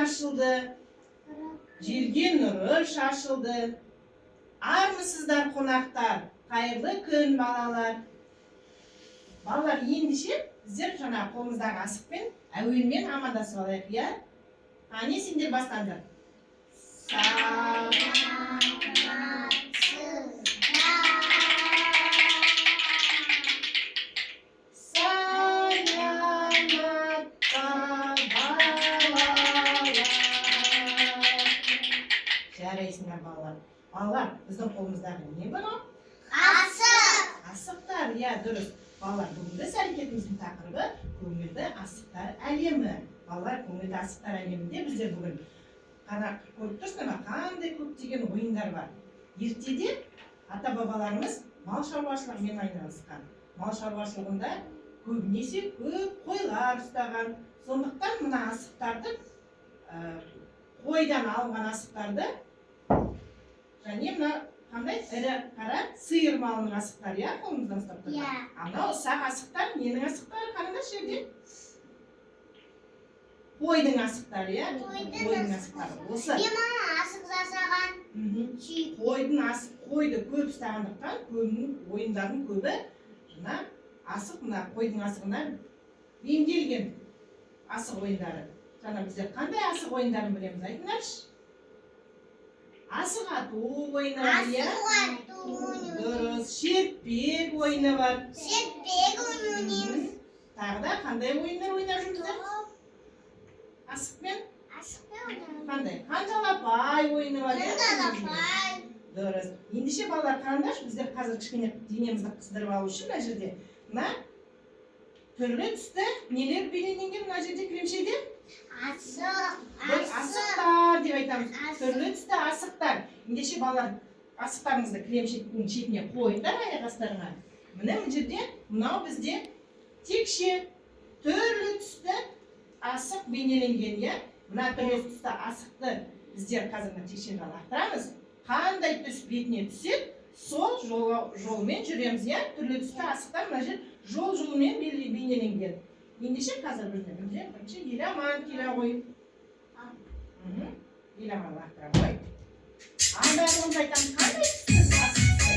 ашылды, жерге нұры шашылды. Армысыздар қонақтар, қайырлы күн балалар. Балалар, ендеше біздер жаңа қолымыздағы асықпен әуенмен амандасып алайық, иә? Қане сендер бастаңдар. Жарайсыңдар балалар. Балалар, біздің қолымыздағы не бұны? Асық. Асықтар, иә, дұрыс. Балалар, бүгінгі іс-әрекетіміздің тақырыбы көңілді асықтар әлемі. Балалар, көңілді асықтар әлемінде біздер бүгін көріп тұрсыңдар ма, қандай көптеген ойындар бар. Ертеде ата-бабаларымыз мал шаруашылығымен айналысқан. Мал шаруашылығында көбінесе көп қойлар ұстаған. Сондықтан мына асықтарды, қойдан алынған асықтарды, және мына қандай ірі қара сиыр малының асықтары, иә, қолымыздан ұстап тұрған. Анау ұсақ асықтар, ненің асықтары қараңдаршы жерде? Қойдың асықтары, иә? Қойдың асықтары. Осы. Мен асық жасаған. Қойды көп ұстағандықтан, көбінің ойындардың көбі жаңа асық, мына қойдың асығына бейімделген асық ойындары. Жаңа біздер қандай асық ойындарын білеміз, айтыңдаршы? Асық ату ойыны бар, иә? Дұрыс, шертпек ойыны бар. Шертпек ойнаймыз. Тағы да қандай ойындар ойнап жүрміздер? Асықпен? Асықпен ойнаймыз. Қандай? Қанжалапай ойыны бар, иә? Қанжалапай. Дұрыс. Ендеше балалар қараңдаршы, біздер қазір кішкене денемізді қыздырып алу үшін мына жерде. Мына түрлі түсті нелер бейнеленген мына жерде кілемшеде? Асықтар деп айтамыз. Түрлі түсті асықтар. Ендеше балалар асықтарыңызды кілемшеттің шетіне қойыңдар аяқ астарына. Міне бұл жерде мынау бізде текше түрлі түсті асық бейнеленген, иә? Мына түрлі түсті асықты біздер қазір текшені лақтырамыз. Қандай түс бетіне түседі, сол жолмен жүреміз, иә? Түрлі түсті асықтар мына жер жол-жолмен бейнеленген. Ендеше қазір бірінші еламан келе қой. Еламан лақтыра қой. Андағымыз айтамыз, қандай түсті асықты?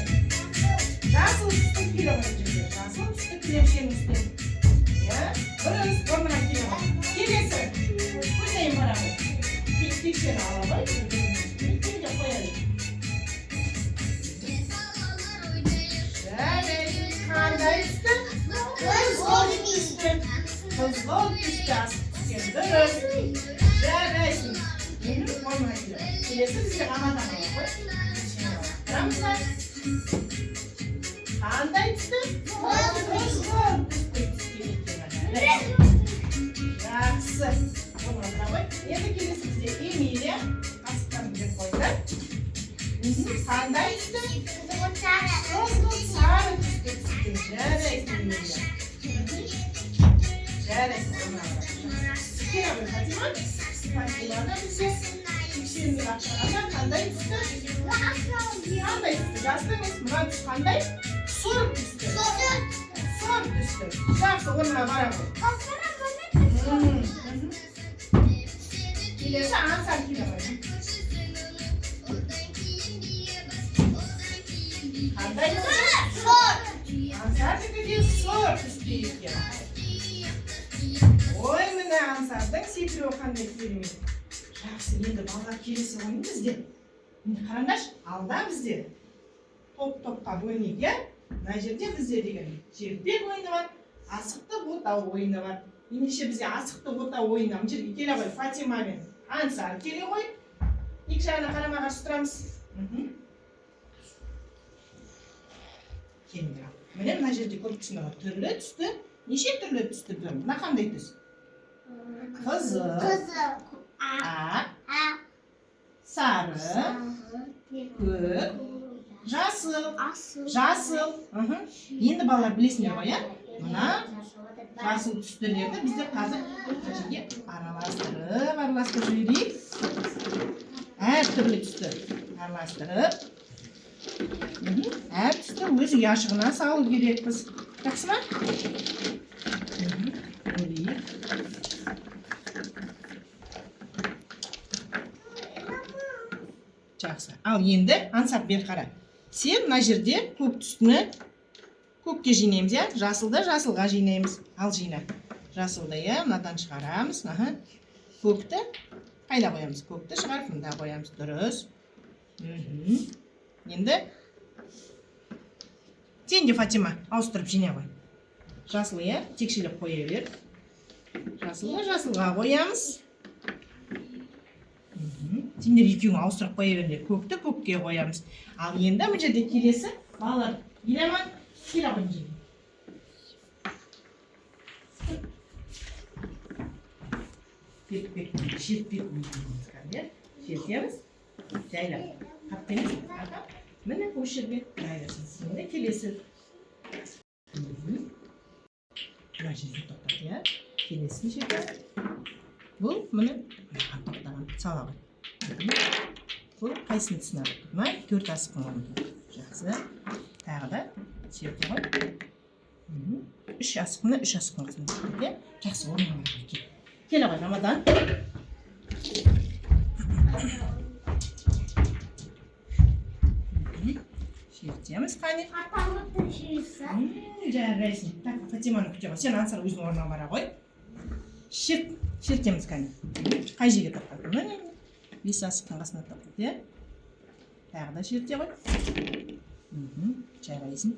Жасыл түсті келе қой жерде. Жасыл түсті кілемшенің үстіне. Біріміз орнына келе қой. Келесі. Көзейін бара қой. Текшені ала қой. Келе қояды. Қандай түсті? Қызғылт түсті асық түскен. Дұрыс. Жарайсың. Енді орнына келе. Келесі бізге ғамадан ала қой. Тұрамыздар. Қандай түсті? Қызғылт түсті түскен екен. Жақсы. Орнына тұра қой. Енді келесі бізде Эмилия. Асықтан біздер қойды. Қандай түсті? Қызғылт сары түсті түскен. Жарайсың Эмилия. Жарайсың. Келе қой, Фатима. Фатиманы бізде текшенің лақтырғанда қандай түсті? Қандай түсті? Жасты емес, мұға түс қандай? Сұр түсті. Сұр түсті. Жақсы, орнына бара қой. Келесі аңсар келе қой. Қандай түсті? Сұр. Аңсардікі де сұр түсті екен. Ой, міне аңсардың секіруі қандай керемет. Жақсы, енді балалар келесі ойын бізде. Енді қараңдаршы, алда бізде топ-топқа бөлінеді, иә? Мына жерде бізде деген шертпек ойыны бар, асықты отау ойыны бар. Ендеше бізде асықты отау ойыны мына жерге келе қой, Фатима мен Аңсар келе қой. Екі жағына қарама-қарсы тұрамыз. Келіңдер. Міне мына жерде көріп тұрсыңдар, түрлі түсті. Неше түрлі түсті білем? Мына қандай түс? Қызыл, ақ, сары, көк, жасыл. Енді балалар білесіңдер ғой, иә? Мына жасыл түстілерді біздер қазір араластырып жіберейік. Әр түрлі түсті араластырып. Әр түсті өз ұяшығына салу керекпіз. Жақсы ма? Жақсы. Ал енді Ансар бер қара. Сен мына жерде көк түстіні көкке жинаймыз, иә? Жасылды жасылға жинаймыз. Ал жина. Жасылды, иә, мынадан шығарамыз. Көкті қайда қоямыз? Көкті шығарып мында қоямыз. Дұрыс. Енді сен де, Фатима, ауыстырып жинай қой. Жасыл, иә, текшелеп қоя бер. Жасылды жасылға қоямыз. Сендер екеуің ауыстырып қоя беріңдер. Көкті көкке қоямыз. Ал енді мына жерде келесі балалар. Иламан, келе қойын жерге. Шертпек шертеміз. Жайлап. Қаптеміз. Міне осы жерге жайырсын. Енді келесі. Мына жерге тоқтат, иә. Келесін жерге. Бұл міне тоқтаған. Сала ғой. Бұл қайсыны түсінеді? Мына 4 асықтың орны. Жақсы. Тағы да серте ғой. 3 асықны 3 асықтың қасына серте. Жақсы орнына кел. Келе ғой, Рамадан. Шертеміз қане. Атамытты жүйесі. Жарайсың. Так, Фатиманы күте ғой. Сен Ансар өзінің орнына бара ғой. Шертеміз қане. Қай жерге тоқтады? Міне. 5 асықтың қасына тоқтады, иә? Тағы да шерте ғой. Жарайсың.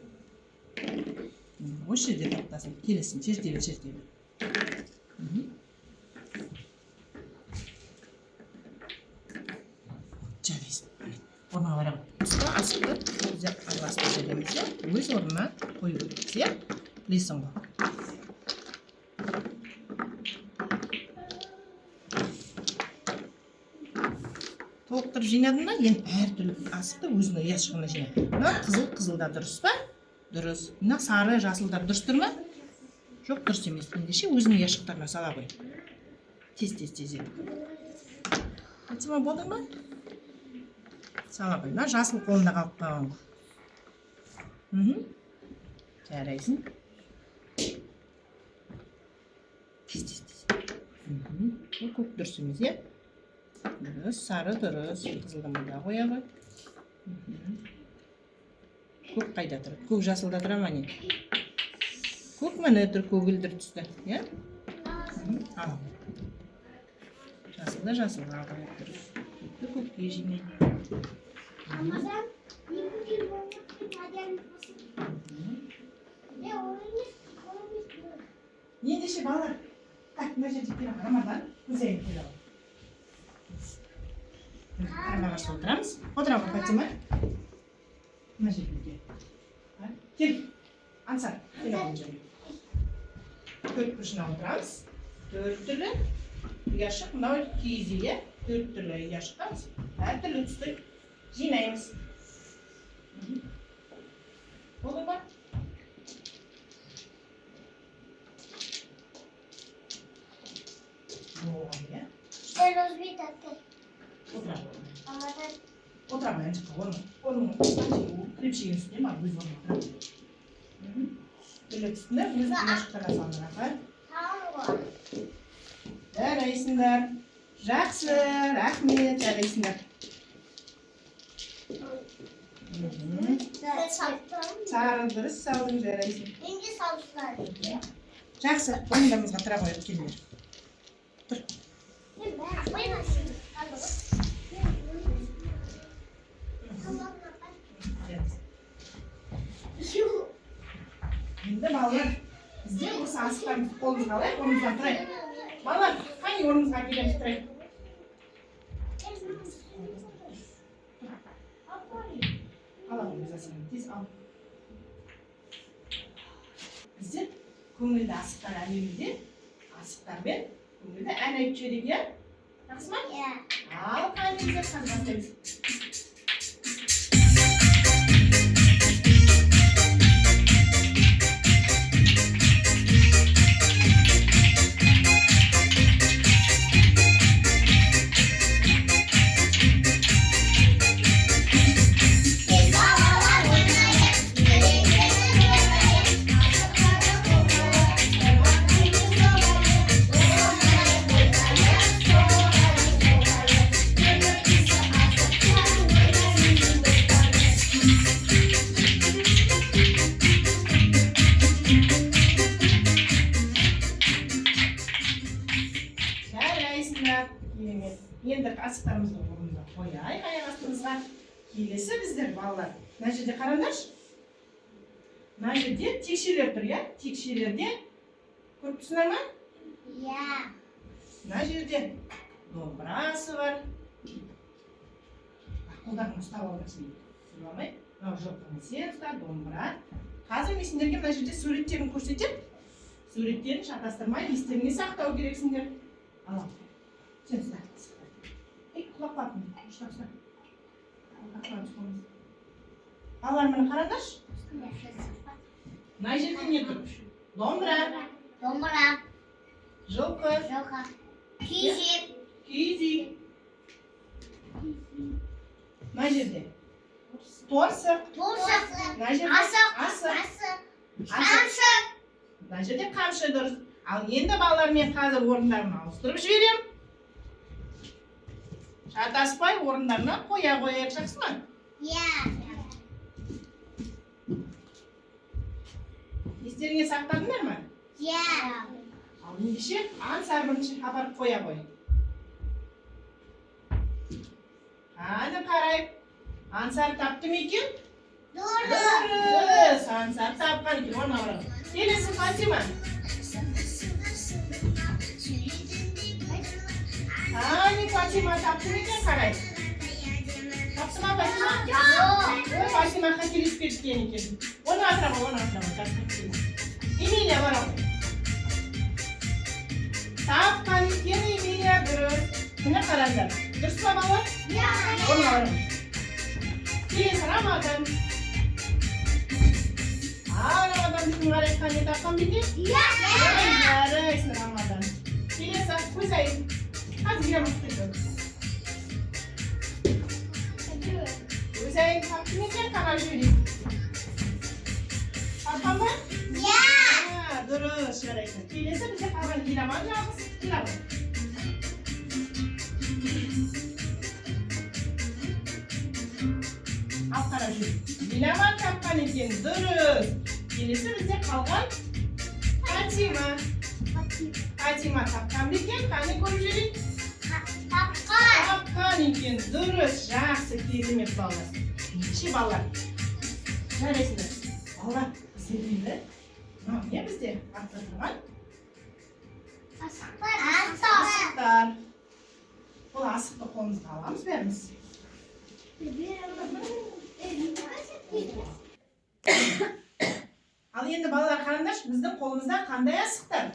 Осы жерде тоқтасын. Келесің. Шерте бер. Жарайсың. Орнына бара ғой. Асықты өзі араласып жібереміз, иә? Өз орнына қою көреміз, иә? Білесің ғой. Толықтырып жинадың ба? Енді әртүрлі асықты өзінің ұяшығына жина. Мына қызылда дұрыс па? Дұрыс. Мына сары жасылдар дұрыс тұр ма? Жоқ, дұрыс емес. Ендеше өзінің ұяшықтарына сала қой. Тез еді. Фатима, болдың ба? Сала қой. Мына жасыл қолында қалып қалған ғой. Жарайсың. Тез. Бұл көк дұрыс емес, иә? Дұрыс, сары дұрыс. Қызылды мұнда қоя ғой. Көк қайда тұр? Көк жасылда тұра ма не? Көк міне тұр, көгілдір түсті, иә? Ал. Жасылда жасылға қоя дұрыс. Көкті көкке жинай. Рамазан, не Ендеше балалар, так, мына жерде келе ғой, Рамазан, көзайын келе ғой. Қарама-қарсы отырамыз. Отыра ғой, Фатима. Мына жерге кел. Ансар, келе ғой жерге. Төрт бұрышына отырамыз. 4 түрлі ұяшық, мынау киіз үй, 4 түрлі ұяшықтамыз. Әртүрлі түсті жинаймыз. Болды ба? Болған, иә? Sen rozbij tatkę. Отыра. Рамазан. Отыра ма, әншіққа орның крепшеген үстіне ма, өз орның отыра. Түрлі түстіне өз ұяшықтарға салдырақ. Tamam mı? Жарайсыңдар. Жақсы, рахмет, жарайсыңдар. Sen sattın. Сары дұрыс салдың, жарайсың. İnci salçalar. Жақсы, орындамызға тұра қойып келдер. Тұр. Енді балалар, бізде осы асықтарымызды қолымызға алайық, орнымыздан тұрайық. Балалар, қане орнымызға келеміз тұрайық. Алам өз асығын, тез ал. Біздер көңілді асықтар әлемінде, асықтармен көңілді ән айтып жіберейік, иә? Жақсы ма? Иә. Ал, қане біздер қазір бастаймыз. Келесі біздер балалар. Мына жерде қараңдаршы. Мына жерде текшелер тұр, иә? Текшелерде көріп тұрсыңдар ма? Иә. Мына жерде домбырасы бар. Қолдарыңды ұстап алыңызшы. Түсіріп алмай. Мынау жылқыны сен ұста, домбыра. Қазір мен сендерге мына жерде суреттерін көрсетем. Суреттерін шатастырмай, естеріңе сақтау керексіңдер. Ал. Сен ұста. Құлақ бақын. Ұштап ұста. Балалар, мені қараңдаршы. Мына жерде не тұр? Домбыра. Домбыра. Жылқы. Жылқы. Киіз. Киіз үй. Мына жерде торсық. Торсық. Мына жерде Асық. асық. Қамшы. Мына жерде қамшы дұрыс. Ал енді балалар, мен қазір орындарын ауыстырып жіберем. Шатаспай орындарына қоя қояйық, жақсы ма? Иә. Естеріңе сақтадыңдар ма? Иә. Ал ендеше ансар бірінші апарып қоя қой. Қане қарайық. Ансар тапты ма екен? Дұрыс. Ансар тапқан екен. Оны ауырам. Келесі Фатима. Қане Фатима тапты ма екен, қарайық. Тапты ма Фатима? Ой, Фатима қателесіп кеткен екен. Оны атырама, оны атырама. Эмилия бара ғой. Тапқан екен Эмилия дұрыс. Міне қараңдар. Дұрыс па балалар? Иә. Оны аларым. Келесі Рамадан. Рамадан біздің қарай қане тапқан беке? Иә. Жарайсың Рамадан. Келесі Көзайым. Қазір граммат кетеді. Көзайым тапты ма екен? Қарап жіберейік. Тапқан ба? Иә. Дұрыс, жарайсың. Келесі бізде қалған Иламан жалғыз. Иламан. Ал қарап жүр. Иламан тапқан екен. Дұрыс. Келесі бізде қалған Фатима. Фатима тапқан ба екен? Қане көріп жүрейік. Тапқан. Тапқан екен. Дұрыс. Жақсы, керемет балалар. Ендеше балалар. Жарайсыңдар. Балалар, бізде не бізде? Артта тұрған? Асықтар. Бұл асықты қолымызға аламыз бәріміз. Ал енді балалар қараңдаршы, біздің қолымызда қандай асықтар?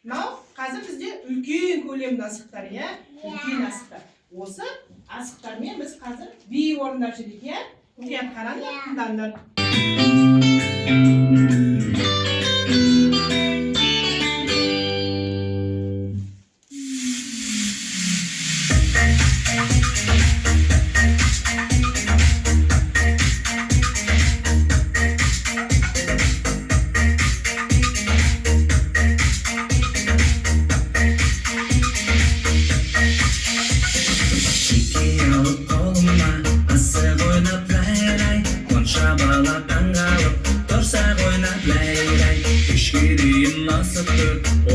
Мынау қазір бізде үлкен көлемді асықтар, иә? Үлкен асықтар. Осы асықтармен біз қазір би орындап жүрейік, иә? Мұқият қараңдар, тыңдаңдар.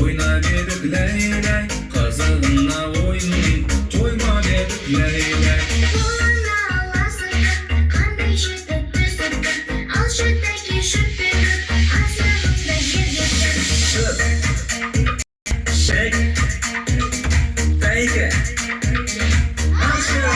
Oyna dedik leylek, kazığına oyun, toyma dedik leylek. Koluna alasıdır, kandı işitip düzüdür, al şütteki şüttüdür, asırında girdidir. Şık, şek, teyke, aşık.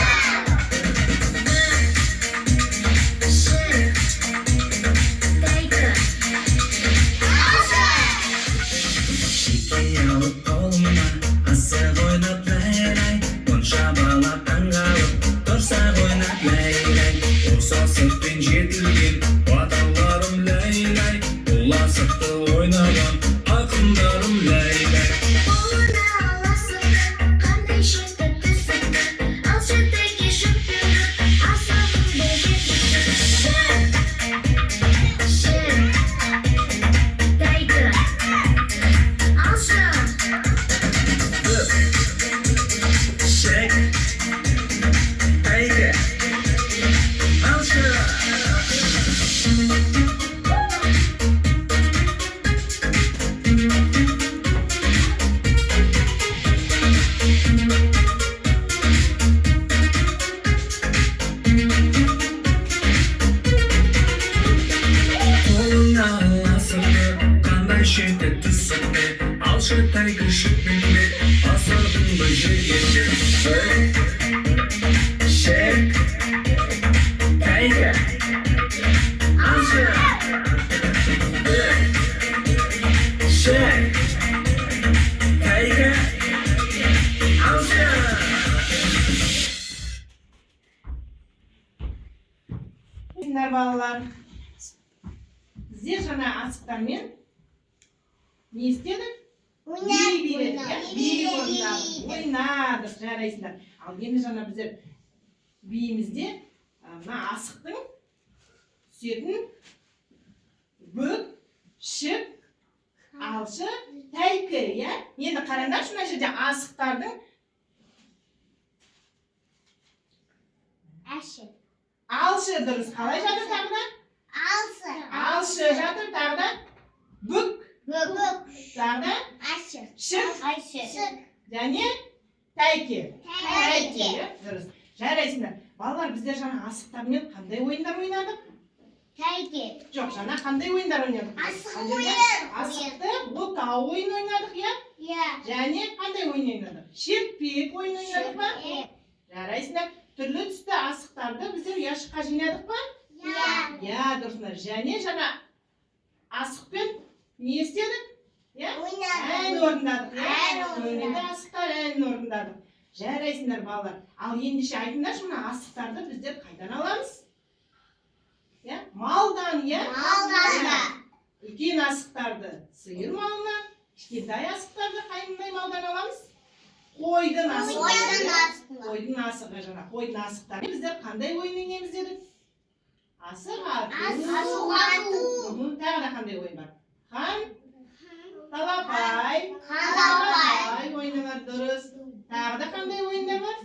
Тайга. Алшы. Шек. Тайга. Алшы. Bizler балалар, bizler жаңа асықтармен не істедік? Бей ойнадық, жарайсыңдар. Ал енді жаңа біздер бейімізде мына асықтың түсетін бүк, шік, алшы, тәйкі, иә? Енді қараңдаршы, мына жерде асықтардың алшы дұрыс. Қалай жатыр тағы да? Алшы жатыр, тағы да бүк, тағы да шік, және тәйке. Дұрыс. Жарайсыңдар. Балалар, біздер жаңа асықтармен қандай ойындар ойнадық? Жоқ, жаңа қандай ойындар ойнадық? Асықты, отау ойын ойнадық, иә? Және қандай ойын ойнадық? Шертпек ойын ойнадық па? Жарайсыңдар. Түрлі түсті асықтарды біздер ұяшыққа жинадық па? Иә, дұрысыңдар. Және жаңа асықпен не істедік? Ән орындадық. Көңілді асықтар ән орындадық. Жарайсыңдар балалар. Ал ендеше айтыңдаршы, мына асықтарды біздер қайдан аламыз? Малдан, иә? Үлкен асықтарды сиыр малынан, кішкентай асықтарды қайындай малдан аламыз? Қойдың асығы. Қойдың асығы жаңа. Қойдың асықтары біздер қандай ойын ойнаймыз дедік? Асық ату. Тағы да қандай ойын бар? Хан, талапай. Ойыны бар, дұрыс. Тағы да қандай ойындар бар?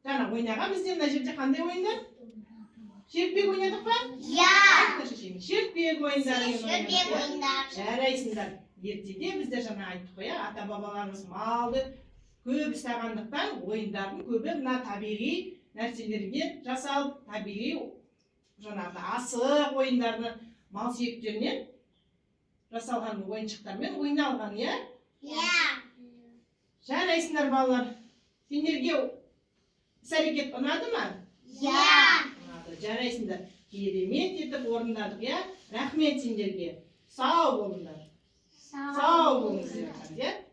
Жаңа ойнаған бізде мына жерде қандай ойындар? Шертпек ойнадық па? Шертпек ойындар. Жарайсыңдар. Ертеде біздер жаңа айттық қоя, ата-бабаларымыз малды көп ұстағандықтан ойындардың көбі мына табиғи нәрселерге жасалып, табиғи жаңағы асық ойындарды мал сүйектерінен жасалған ойыншықтармен ойналған, иә? Жарайсыңдар балалар. Сендерге іс-әрекет ұнады ма? Ұнады. Жарайсыңдар. Керемет етіп орындадық, иә? Рахмет сендерге. Сау болыңдар. Сау болыңыздар, иә?